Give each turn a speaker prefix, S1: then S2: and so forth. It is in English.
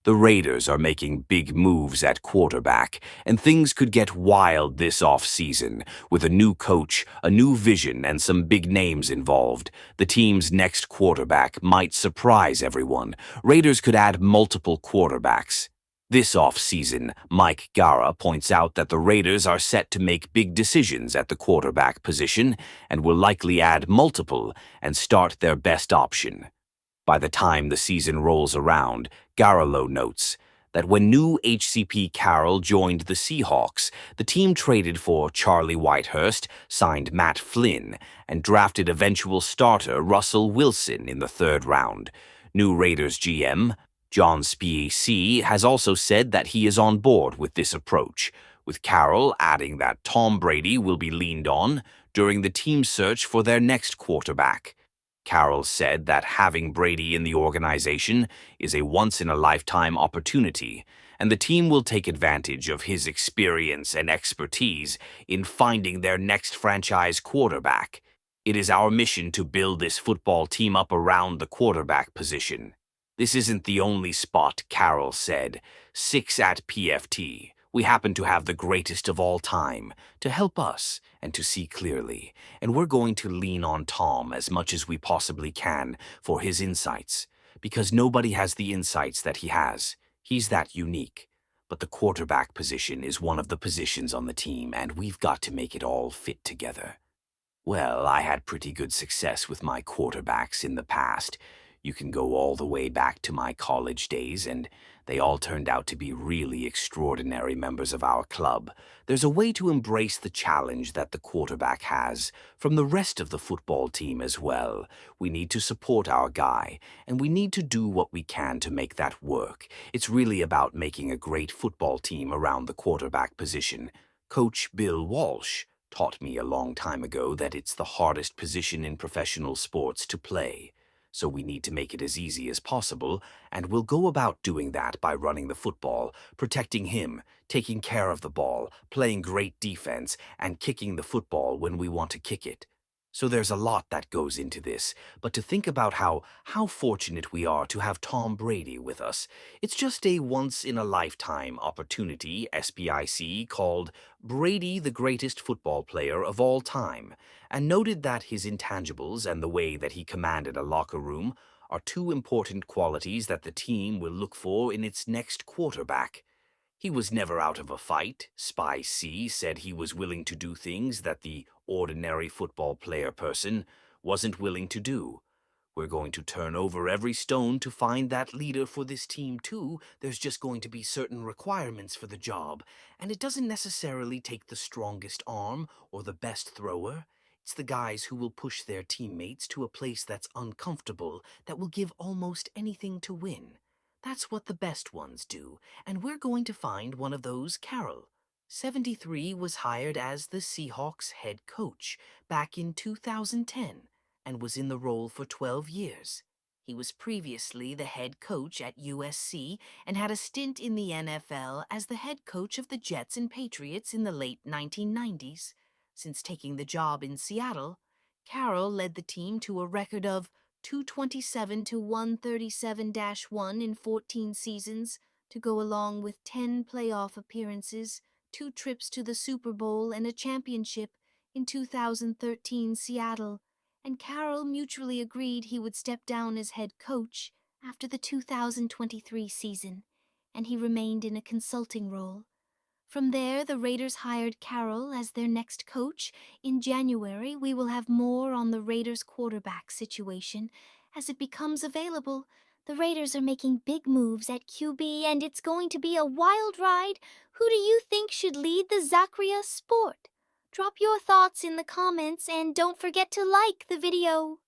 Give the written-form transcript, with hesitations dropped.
S1: The Raiders are making big moves at quarterback, and things could get wild this off-season. With a new coach, a new vision, and some big names involved, the team's next quarterback might surprise everyone. Raiders could add multiple quarterbacks. This off-season, Mike Gara points out that the Raiders are set to make big decisions at the quarterback position and will likely add multiple and start their best option. By the time the season rolls around, Garlow notes that when new HCP Carroll joined the Seahawks, the team traded for Charlie Whitehurst, signed Matt Flynn, and drafted eventual starter Russell Wilson in the 3rd round. New Raiders GM John Spieci has also said that he is on board with this approach, with Carroll adding that Tom Brady will be leaned on during the team's search for their next quarterback. Carroll said that having Brady in the organization is a once-in-a-lifetime opportunity, and the team will take advantage of his experience and expertise in finding their next franchise quarterback. It is our mission to build this football team up around the quarterback position. This isn't the only spot, Carroll said. 6 at PFT. We happen to have the greatest of all time to help us and to see clearly, and we're going to lean on Tom as much as we possibly can for his insights, because nobody has the insights that he has. He's that unique. But the quarterback position is one of the positions on the team, and we've got to make it all fit together. Well, I had pretty good success with my quarterbacks in the past. You can go all the way back to my college days, and they all turned out to be really extraordinary members of our club. There's a way to embrace the challenge that the quarterback has from the rest of the football team as well. We need to support our guy, and we need to do what we can to make that work. It's really about making a great football team around the quarterback position. Coach Bill Walsh taught me a long time ago that it's the hardest position in professional sports to play. So we need to make it as easy as possible, and we'll go about doing that by running the football, protecting him, taking care of the ball, playing great defense, and kicking the football when we want to kick it. So there's a lot that goes into this, but to think about how fortunate we are to have Tom Brady with us, it's just a once-in-a-lifetime opportunity, SPIC called Brady the greatest football player of all time, and noted that his intangibles and the way that he commanded a locker room are 2 important qualities that the team will look for in its next quarterback. He was never out of a fight. Spy C said he was willing to do things that the ordinary football player person wasn't willing to do. We're going to turn over every stone to find that leader for this team too. There's just going to be certain requirements for the job, and it doesn't necessarily take the strongest arm or the best thrower. It's the guys who will push their teammates to a place that's uncomfortable, that will give almost anything to win. That's what the best ones do, and we're going to find one of those. Carroll, 73, was hired as the Seahawks head coach back in 2010 and was in the role for 12 years. He was previously the head coach at USC and had a stint in the NFL as the head coach of the Jets and Patriots in the late 1990s. Since taking the job in Seattle, Carroll led the team to a record of 227 to 137-1 in 14 seasons, to go along with 10 playoff appearances, 2 trips to the Super Bowl, and a championship in 2013 Seattle. And Carroll mutually agreed he would step down as head coach after the 2023 season, and he remained in a consulting role. From there, the Raiders hired Carroll as their next coach. In January, we will have more on the Raiders' quarterback situation as it becomes available. The Raiders are making big moves at QB, and it's going to be a wild ride. Who do you think should lead the Zakria sport? Drop your thoughts in the comments, and don't forget to like the video.